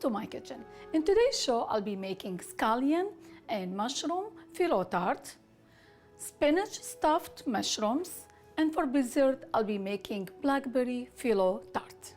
to my kitchen. In today's show, I'll be making scallion and mushroom phyllo tart, spinach stuffed mushrooms, and for dessert, I'll be making blackberry phyllo tart.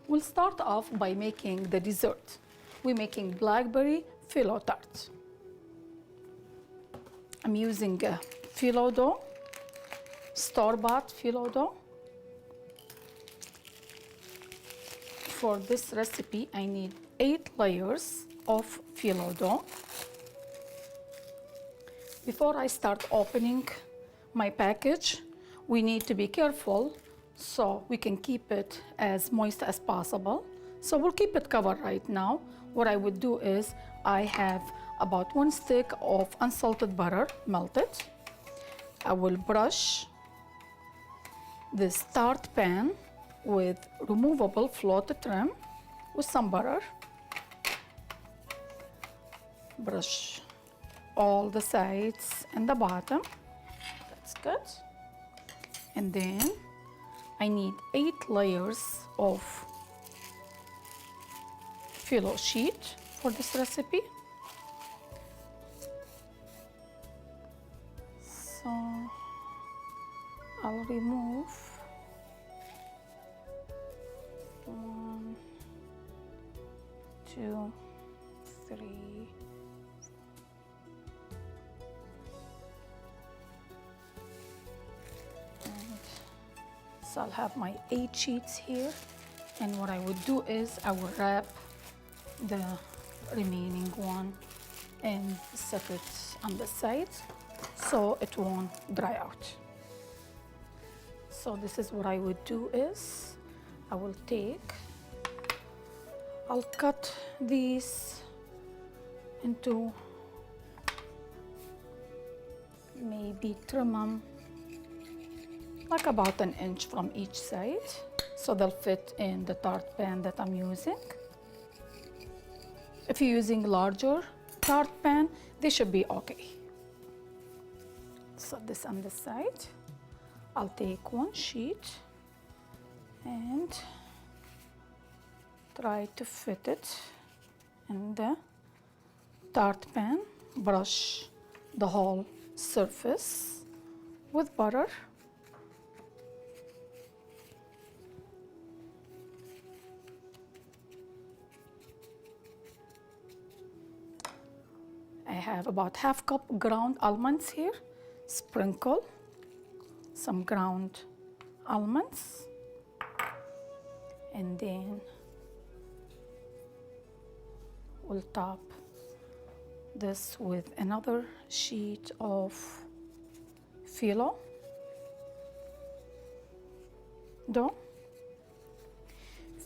We'll start off by making the dessert. We're making blackberry phyllo tart. I'm using phyllo dough, store-bought phyllo dough. For this recipe, I need 8 layers of phyllo dough. Before I start opening my package, we need to be careful so we can keep it as moist as possible. So we'll keep it covered right now. What I would do is I have about 1 stick of unsalted butter melted. I will brush this tart pan with removable float trim with some butter. Brush all the sides and the bottom. That's good. And then I need 8 layers of phyllo sheet for this recipe. So I'll remove 1, 2, 3, so I'll have my 8 sheets here, and what I would do is I will wrap the remaining one and set it on the side so it won't dry out. So this is what I would do is I'll cut these into maybe trim them like about 1 inch from each side, so they'll fit in the tart pan that I'm using. If you're using larger tart pan, they should be okay. So this on this side, I'll take 1 sheet and try to fit it in the tart pan. Brush the whole surface with butter. I have about 1/2 cup ground almonds here. Sprinkle some ground almonds, and then we'll top this with another sheet of phyllo dough.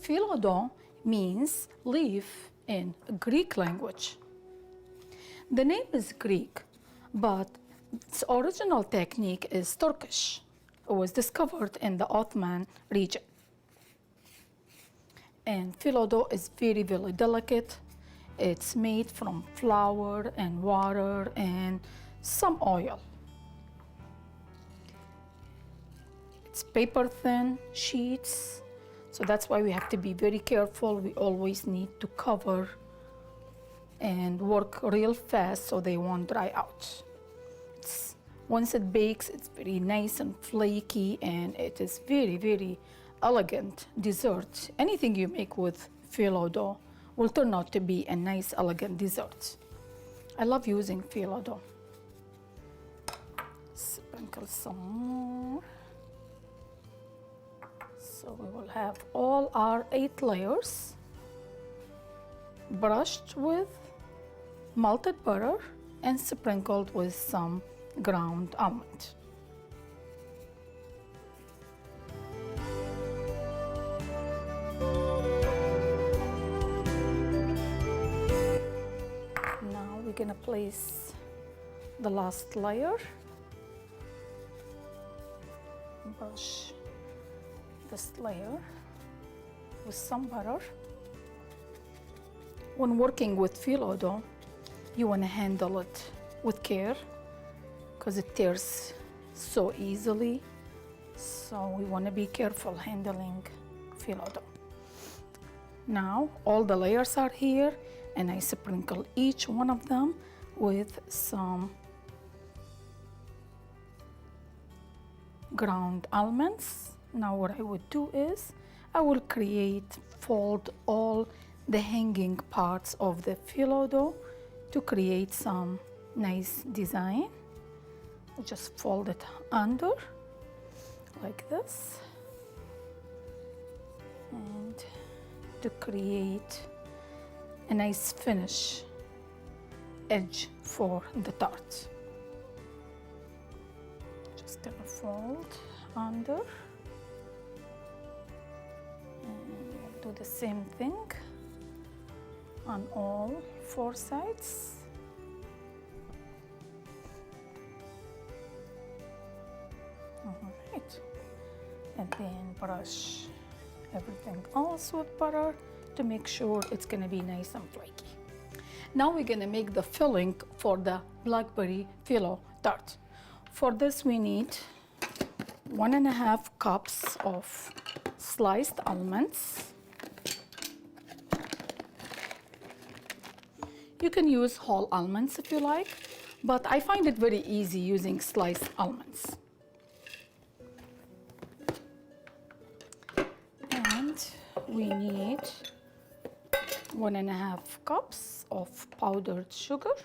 Phyllo dough means leaf in Greek language. The name is Greek, but its original technique is Turkish. It was discovered in the Ottoman region. And phyllo dough is very, very delicate. It's made from flour and water and some oil. It's paper thin sheets, so that's why we have to be very careful. We always need to cover and work real fast so they won't dry out. Once it bakes, it's very nice and flaky, and it is very, very elegant dessert. Anything you make with phyllo dough will turn out to be a nice, elegant dessert. I love using phyllo dough. Sprinkle some more. So we will have all our 8 layers brushed with melted butter and sprinkled with some ground almond. Now we're gonna place the last layer. Brush this layer with some butter. When working with phyllo dough, you want to handle it with care because it tears so easily. So we want to be careful handling phyllo dough. Now all the layers are here, and I sprinkle each one of them with some ground almonds. Now what I would do is I will fold all the hanging parts of the phyllo dough to create some nice design. Just fold it under like this, and to create a nice finish edge for the tart. Just gonna fold under, and we'll do the same thing on all 4 sides. All right, and then brush everything else with butter to make sure it's gonna be nice and flaky. Now we're gonna make the filling for the blackberry phyllo tart. For this we need 1.5 cups of sliced almonds. You can use whole almonds if you like, but I find it very easy using sliced almonds. And we need 1.5 cups of powdered sugar.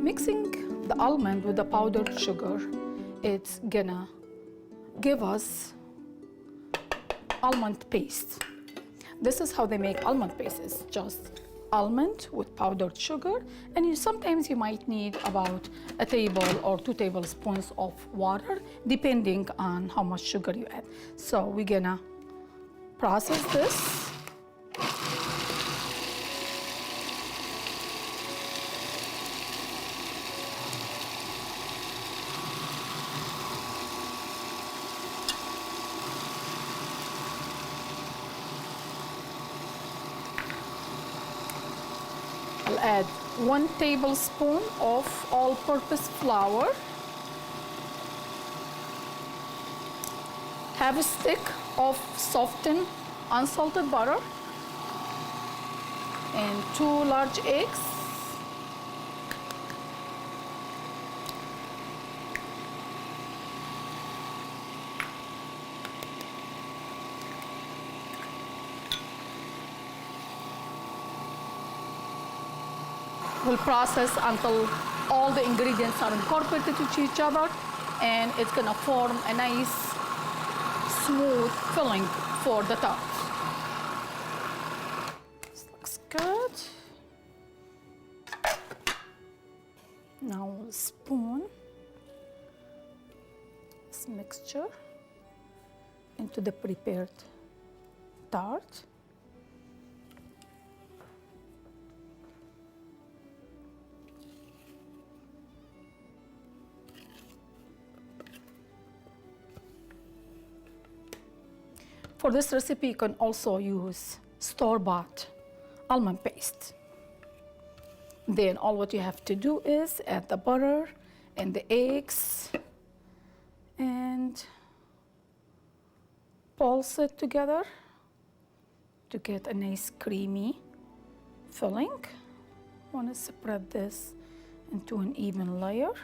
Mixing the almond with the powdered sugar, it's gonna give us almond paste. This is how they make almond paste. It's just almond with powdered sugar, and sometimes you might need about a table or 2 tablespoons of water depending on how much sugar you add. So we're gonna process this. I'll add 1 tablespoon of all-purpose flour, half a stick of softened unsalted butter, and 2 large eggs. We'll process until all the ingredients are incorporated to each other, and it's gonna form a nice, smooth filling for the tart. This looks good. Now we'll spoon this mixture into the prepared tart. For this recipe, you can also use store-bought almond paste. Then all what you have to do is add the butter and the eggs and pulse it together to get a nice creamy filling. I want to spread this into an even layer.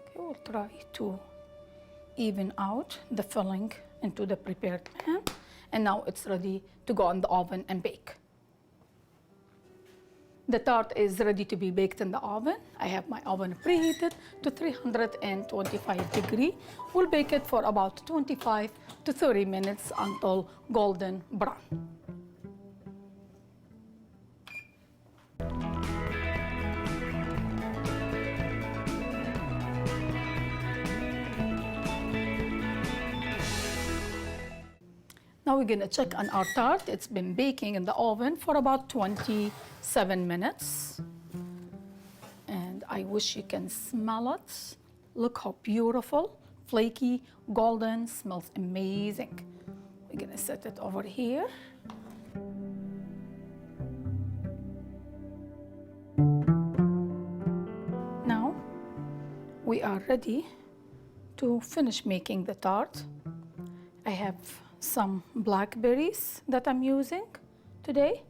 Okay, we'll try to even out the filling into the prepared pan, and now it's ready to go in the oven and bake. The tart is ready to be baked in the oven. I have my oven preheated to 325 degrees. We'll bake it for about 25 to 30 minutes until golden brown. Now we're gonna check on our tart. It's been baking in the oven for about 27 minutes. And I wish you can smell it. Look how beautiful, flaky, golden, smells amazing. We're gonna set it over here. Now we are ready to finish making the tart. I have some blackberries that I'm using today.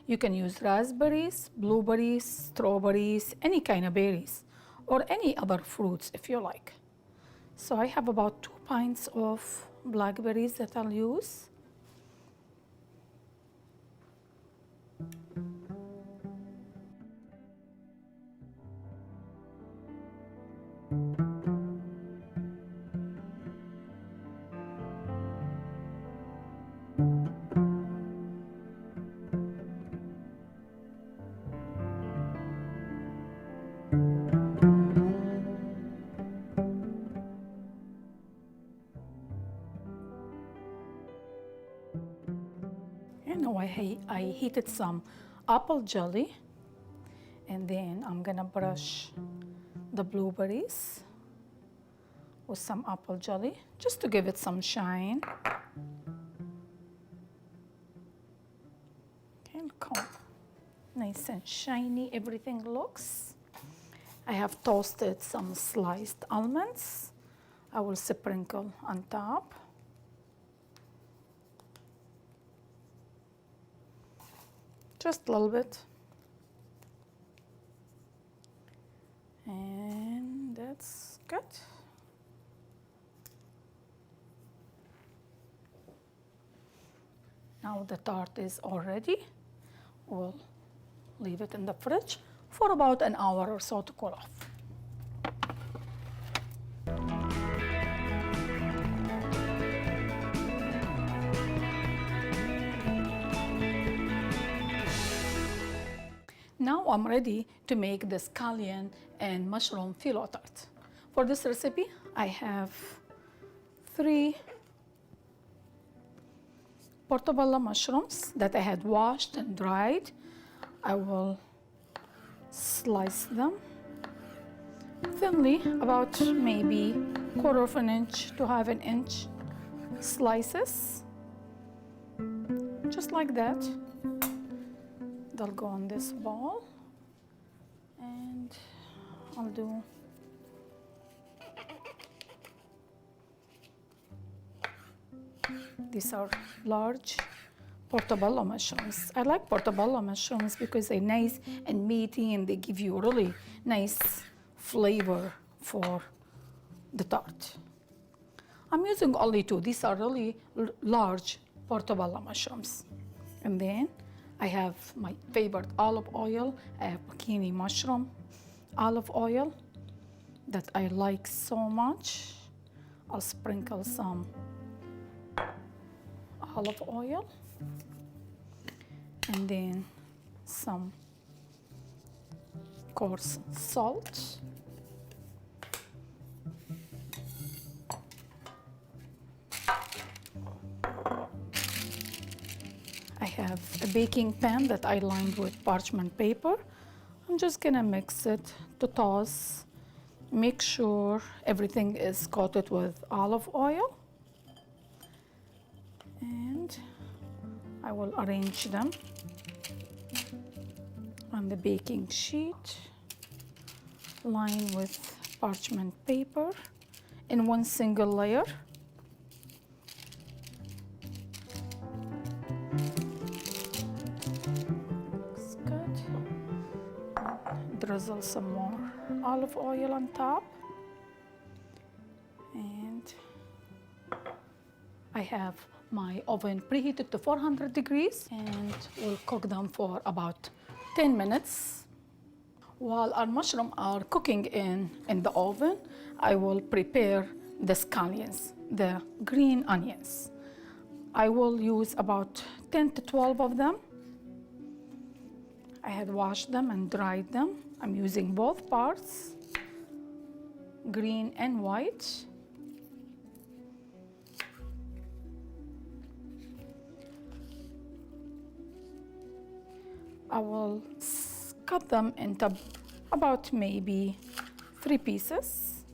You can use raspberries, blueberries, strawberries, any kind of berries, or any other fruits if you like. So I have about 2 pints of blackberries that I'll use. I heated some apple jelly, and then I'm gonna brush the blueberries with some apple jelly just to give it some shine. Okay, look how nice and shiny everything looks. I have toasted some sliced almonds. I will sprinkle on top. Just a little bit. And that's good. Now the tart is all ready. We'll leave it in the fridge for about an hour or so to cool off. Now I'm ready to make the scallion and mushroom phyllo tart. For this recipe, I have 3 portabella mushrooms that I had washed and dried. I will slice them thinly, about maybe 1/4 of an inch to 1/2 an inch slices, just like that. They'll go on this bowl, and I'll do these are large portabella mushrooms. I like portabella mushrooms because they're nice and meaty, and they give you really nice flavor for the tart. I'm using only 2. These are really large portabella mushrooms. And then I have my favorite olive oil. I have bikini mushroom olive oil that I like so much. I'll sprinkle some olive oil, and then some coarse salt. I have a baking pan that I lined with parchment paper. I'm just gonna mix it to toss. Make sure everything is coated with olive oil. And I will arrange them on the baking sheet, lined with parchment paper in one single layer. Looks good. Drizzle some more olive oil on top. And I have my oven preheated to 400 degrees, and we'll cook them for about 10 minutes. While our mushrooms are cooking in the oven, I will prepare the scallions, the green onions. I will use about 10 to 12 of them. I had washed them and dried them. I'm using both parts, green and white. I will cut them into about maybe 3 pieces.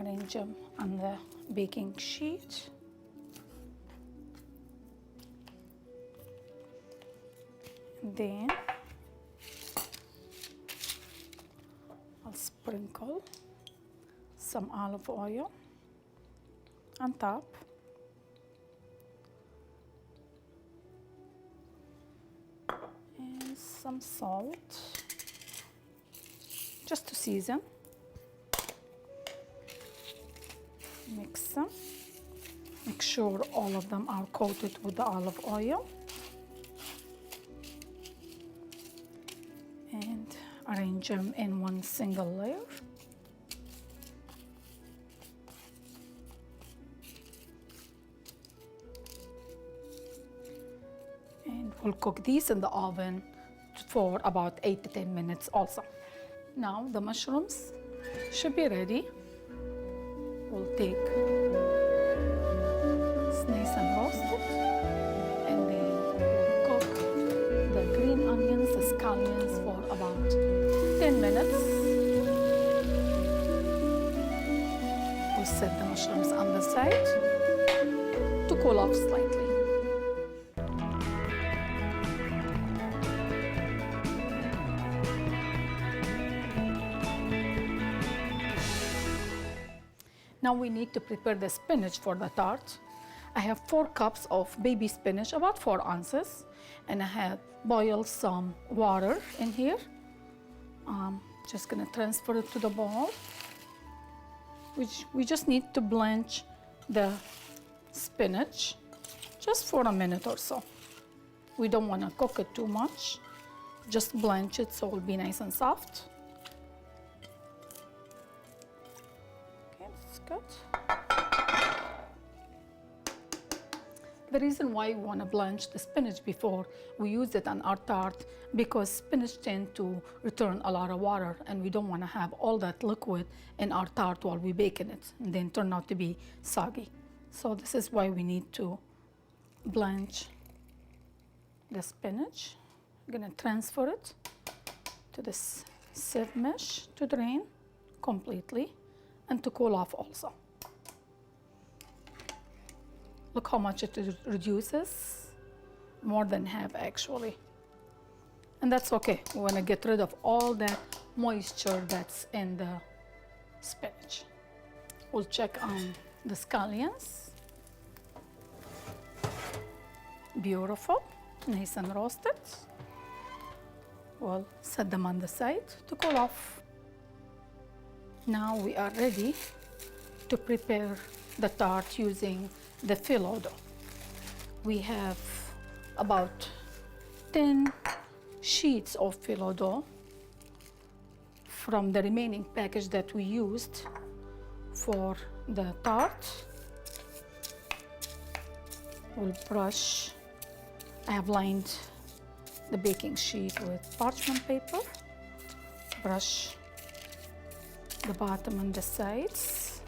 Arrange them on the baking sheet. Then I'll sprinkle some olive oil on top. And some salt, just to season. Mix them. Make sure all of them are coated with the olive oil. And arrange them in one single layer. And we'll cook these in the oven for about 8 to 10 minutes also. Now the mushrooms should be ready. We'll take it's nice and roasted, and then we'll cook the green onions, the scallions, for about 10 minutes. We'll set the mushrooms on the side to cool off slightly. Now we need to prepare the spinach for the tart. I have 4 cups of baby spinach, about 4 ounces, and I have boiled some water in here. Just gonna transfer it to the bowl. We just need to blanch the spinach just for a minute or so. We don't want to cook it too much. Just blanch it so it'll be nice and soft. Good. The reason why we want to blanch the spinach before we use it on our tart, because spinach tend to return a lot of water, and we don't want to have all that liquid in our tart while we're baking it and then turn out to be soggy. So this is why we need to blanch the spinach. I'm going to transfer it to this sieve mesh to drain completely and to cool off also. Look how much it reduces, more than half actually. And that's okay. We want to get rid of all that moisture that's in the spinach. We'll check on the scallions. Beautiful, nice and roasted. We'll set them on the side to cool off. Now we are ready to prepare the tart using the Phyllo dough. We have about 10 sheets of Phyllo dough from the remaining package that we used for the tart. We'll brush. I have lined the baking sheet with parchment paper. Brush the bottom and the sides.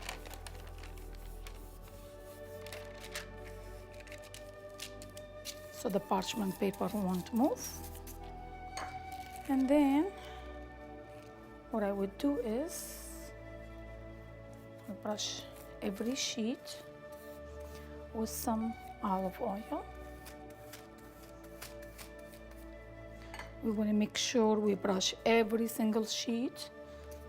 So the parchment paper won't move. And then what I would do is brush every sheet with some olive oil. We want to make sure we brush every single sheet.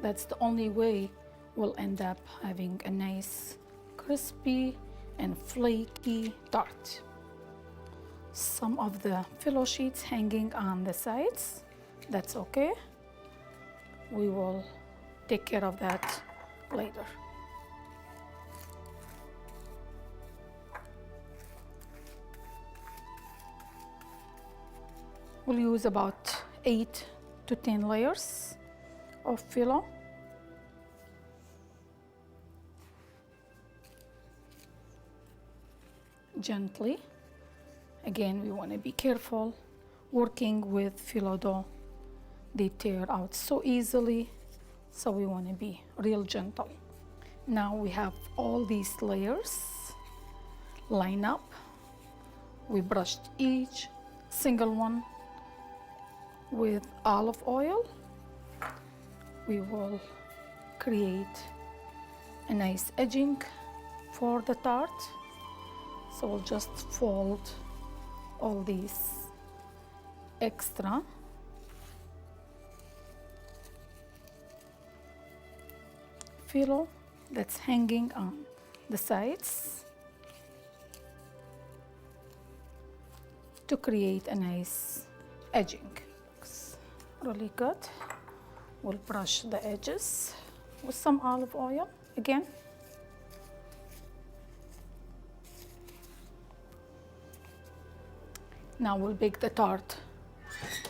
That's the only way we'll end up having a nice, crispy and flaky tart. Some of the Phyllo sheets hanging on the sides, that's okay. We will take care of that later. We'll use about 8 to 10 layers of Phyllo. Gently. Again, we want to be careful working with Phyllo dough. They tear out so easily, so we want to be real gentle. Now we have all these layers line up We brushed each single one with olive oil. We will create a nice edging for the tart. So we'll just fold all these extra Phyllo that's hanging on the sides to create a nice edging. Looks really good. We'll brush the edges with some olive oil again. Now we'll bake the tart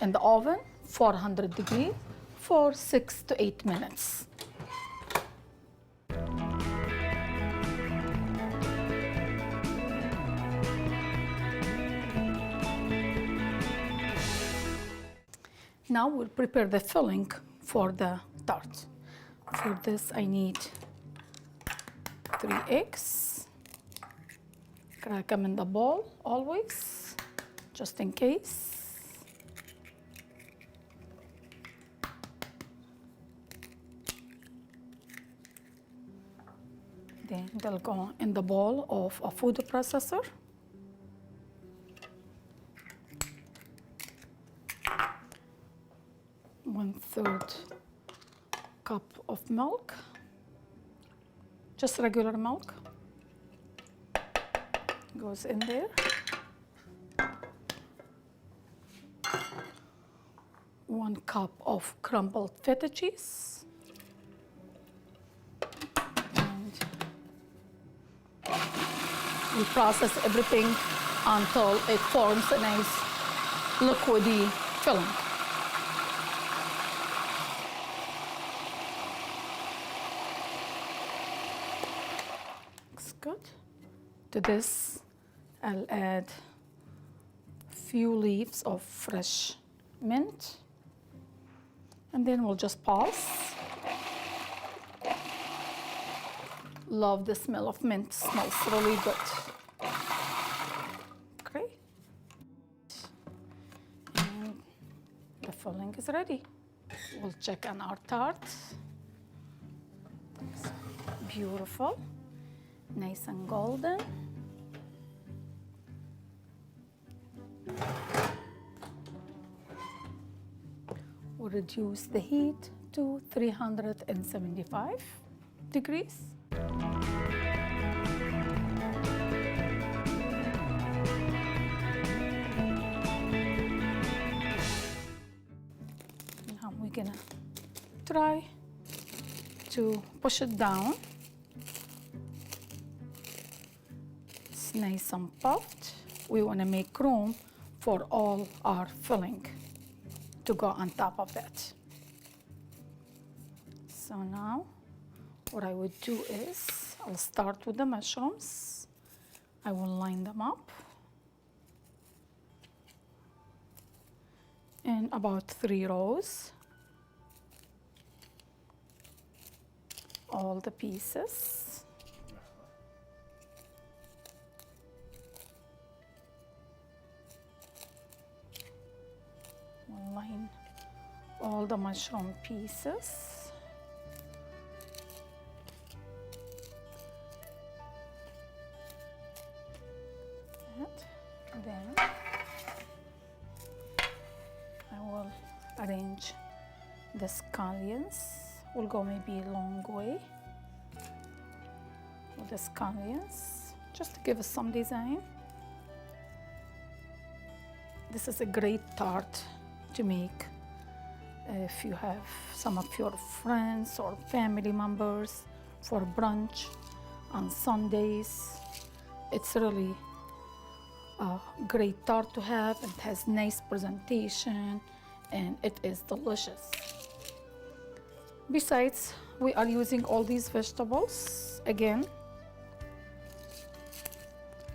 in the oven, 400 degrees, for 6 to 8 minutes. Now we'll prepare the filling for the tart. For this I need 3 eggs. Crack them in the bowl always, just in case. Then they'll go in the bowl of a food processor. One-third cup of milk, just regular milk, goes in there. 1 cup of crumbled feta cheese. And we process everything until it forms a nice liquidy filling. Looks good. To this, I'll add a few leaves of fresh mint. And then we'll just pulse. Love the smell of mint, smells really good. Great. And the filling is ready. We'll check on our tart. Looks beautiful, nice and golden. We'll reduce the heat to 375 degrees. Now we're gonna try to push it down. It's nice and puffed. We want to make room for all our filling to go on top of that. So now what I would do is I'll start with the mushrooms. I will line them up in about 3 rows. All the pieces. We'll line all the mushroom pieces. Then I will arrange the scallions. We'll go maybe a long way with the scallions, just to give us some design. This is a great tart to make if you have some of your friends or family members for brunch on Sundays. It's really a great tart to have. It has nice presentation and it is delicious. Besides, we are using all these vegetables. Again,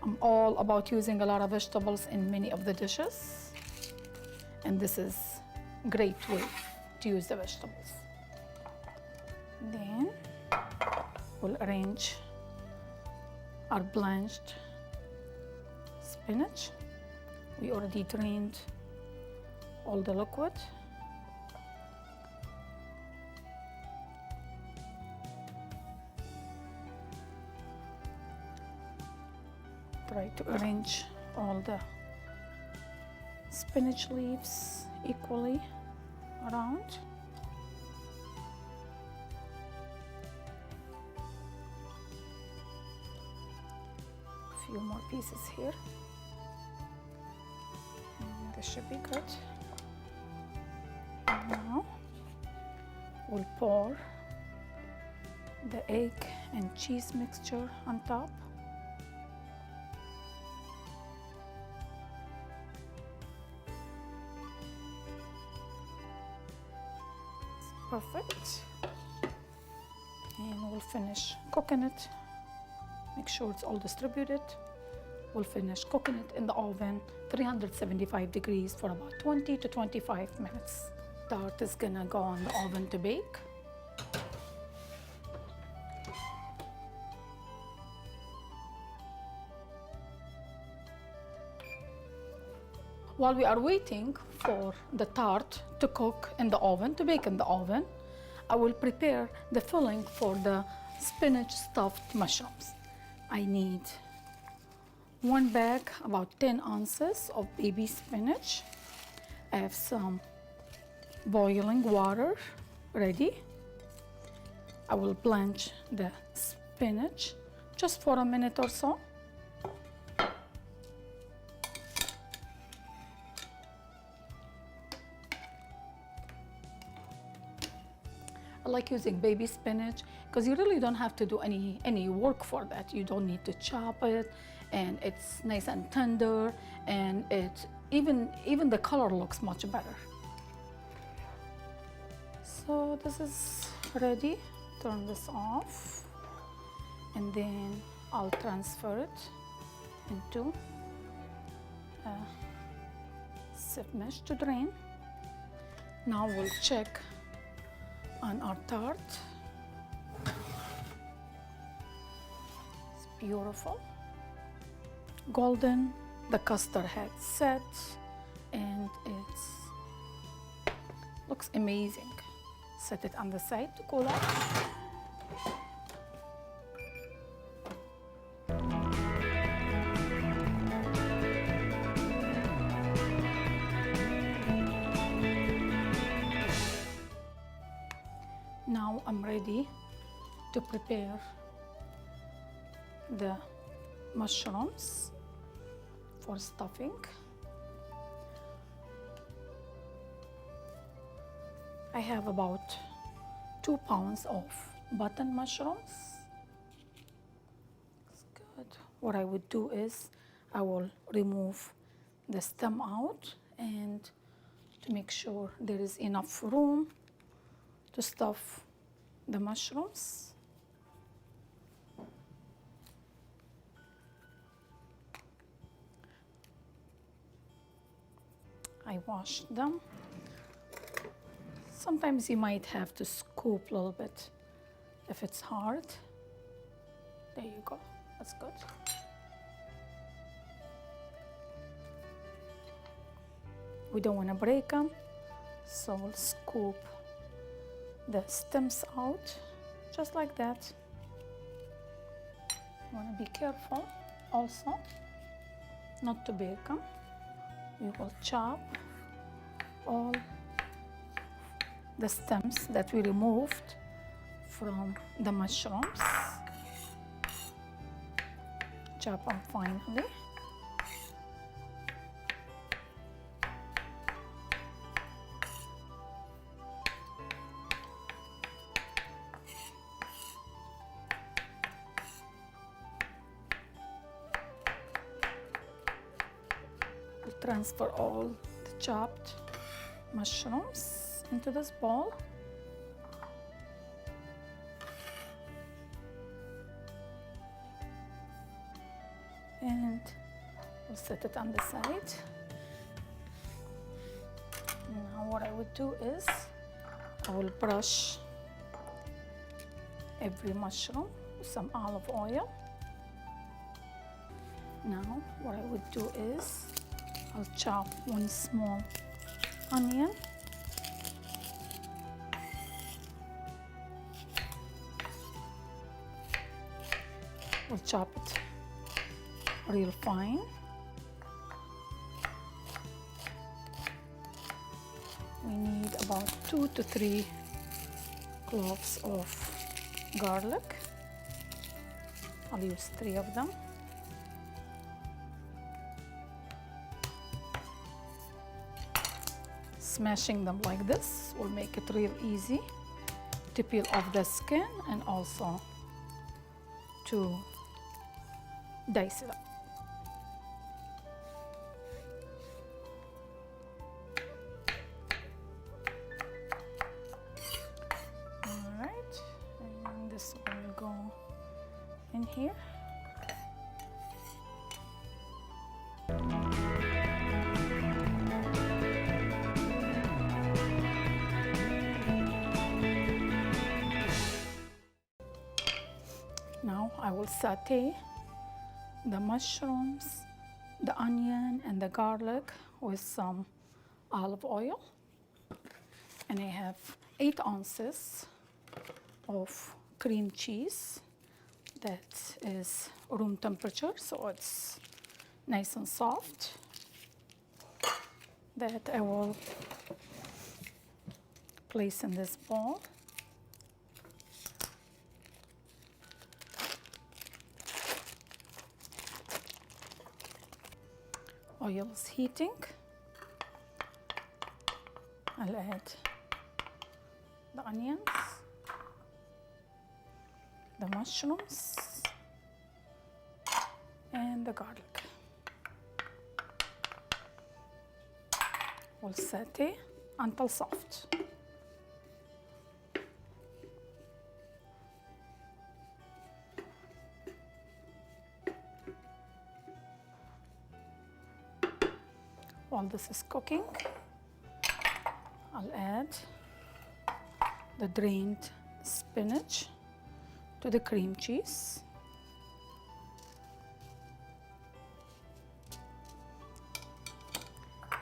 I'm all about using a lot of vegetables in many of the dishes, and this is a great way to use the vegetables. Then we'll arrange our blanched spinach. We already drained all the liquid. Try to arrange all the spinach leaves equally around. A few more pieces here. This should be good. And now we'll pour the egg and cheese mixture on top. Perfect. And we'll finish cooking it. Make sure it's all distributed. We'll finish cooking it in the oven, 375 degrees for about 20 to 25 minutes. Tart is gonna go in the oven to bake. While we are waiting for the tart to cook in the oven, to bake in the oven, I will prepare the filling for the spinach stuffed mushrooms. I need one bag, about 10 ounces of baby spinach. I have some boiling water ready. I will blanch the spinach just for a minute or so. I like using baby spinach because you really don't have to do any work for that. You don't need to chop it, and it's nice and tender, and it even the color looks much better. So this is ready. Turn this off, and then I'll transfer it into a sieve mesh to drain. Now we'll check on our tart. It's beautiful, golden. The custard had set, and it looks amazing. Set it on the side to cool off. Now I'm ready to prepare the mushrooms for stuffing. I have about 2 pounds of button mushrooms. That's good. What I would do is I will remove the stem out, and to make sure there is enough room to stuff the mushrooms. I washed them. Sometimes you might have to scoop a little bit if it's hard. There you go, that's good. We don't want to break them, so we'll scoop the stems out just like that. You want to be careful also not to break them. We will chop all the stems that we removed from the mushrooms. Chop them finely. We'll transfer all the chopped mushrooms into this bowl. And we'll set it on the side. Now what I would do is I will brush every mushroom with some olive oil. Now what I would do is I'll chop one small onion. We'll chop it real fine. We need about 2 to 3 cloves of garlic. I'll use 3 of them. Smashing them like this will make it real easy to peel off the skin and also to dice it up. All right, and this will go in here. Now I will saute the mushrooms, the onion, and the garlic with some olive oil. And I have 8 ounces of cream cheese that is room temperature, so it's nice and soft. That I will place in this bowl. Oil is heating. I'll add the onions, the mushrooms, and the garlic. We'll saute until soft. While this is cooking, I'll add the drained spinach to the cream cheese.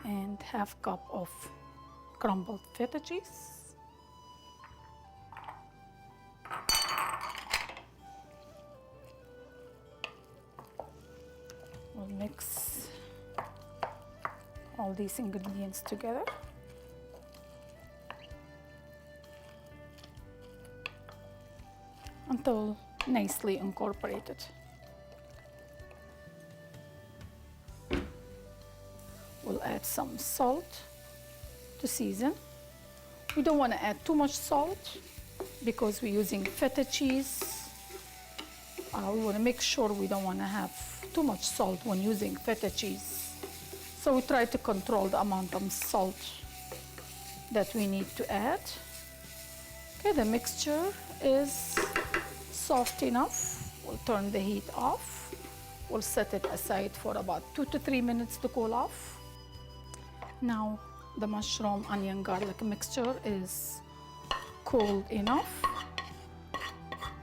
And 1/2 cup of crumbled feta cheese. We'll mix all these ingredients together. Until nicely incorporated. We'll add some salt to season. We don't want to add too much salt because we're using feta cheese. We want to make sure we don't want to have too much salt when using feta cheese. So we try to control the amount of salt that we need to add. Okay, the mixture is soft enough. We'll turn the heat off. We'll set it aside for about 2 to 3 minutes to cool off. Now the mushroom, onion, garlic mixture is cold enough.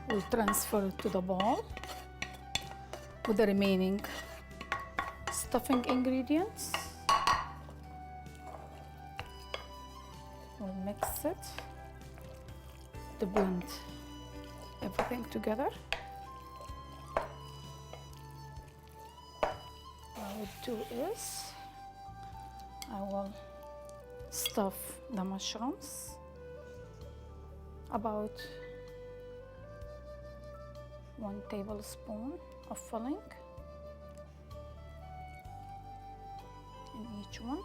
We'll transfer it to the bowl with the remaining stuffing ingredients. We'll mix it to blend everything together. What I would do is I will stuff the mushrooms about 1 tablespoon of filling in each one.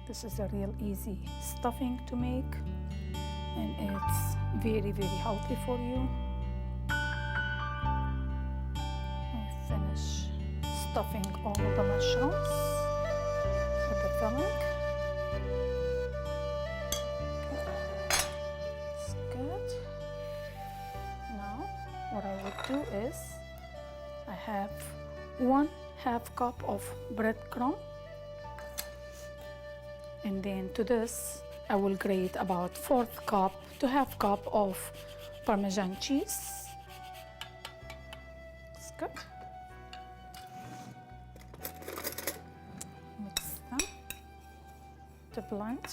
This is a real easy stuffing to make, and it's very, very healthy for you. I finish stuffing all the mushrooms with the filling. It's good. Now do is I have 1/2 cup of breadcrumb, and then to this I will grate about 1/4 cup to 1/2 cup of Parmesan cheese. That's good. Mix them to blend,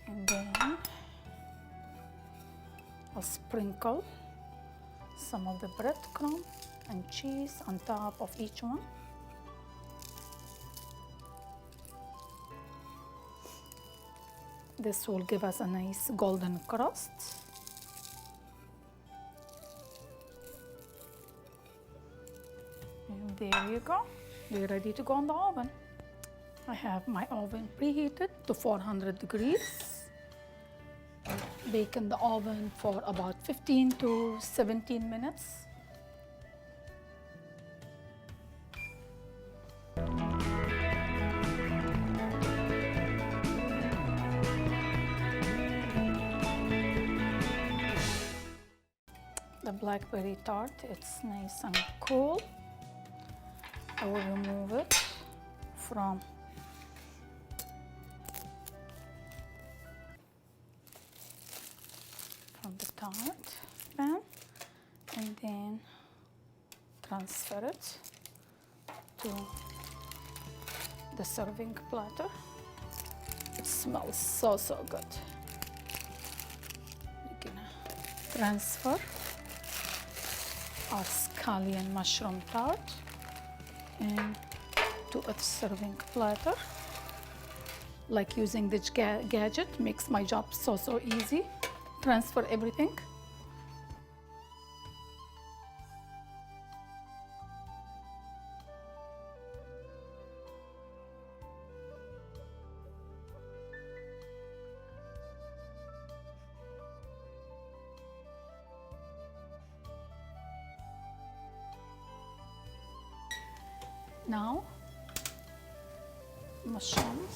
and then I'll sprinkle some of the breadcrumb and cheese on top of each one. This will give us a nice golden crust. And there you go. They're ready to go in the oven. I have my oven preheated to 400 degrees. Bake in the oven for about 15 to 17 minutes. The blackberry tart, it's nice and cool. I will remove it from the tart pan and then transfer it to the serving platter. It smells so good. We're gonna transfer our scallion mushroom tart into a serving platter. Like using this gadget makes my job so easy. Transfer everything. Now, mushrooms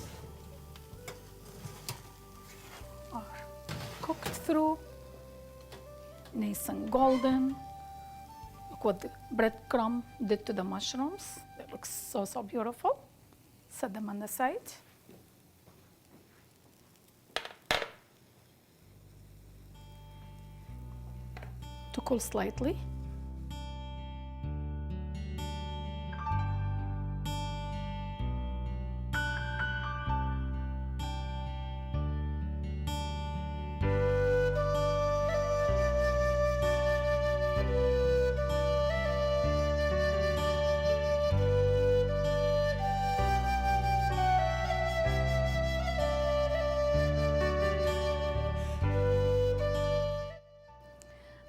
are cooked through, nice and golden. Look what the breadcrumb did to the mushrooms. They look so beautiful. Set them on the side. To cool slightly.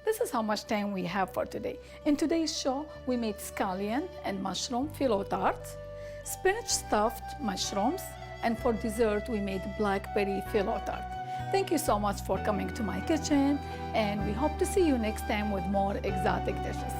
This is how much time we have for today. In today's show, we made scallion and mushroom phyllo tart, spinach stuffed mushrooms, and for dessert, we made blackberry phyllo tart. Thank you so much for coming to my kitchen, and we hope to see you next time with more exotic dishes.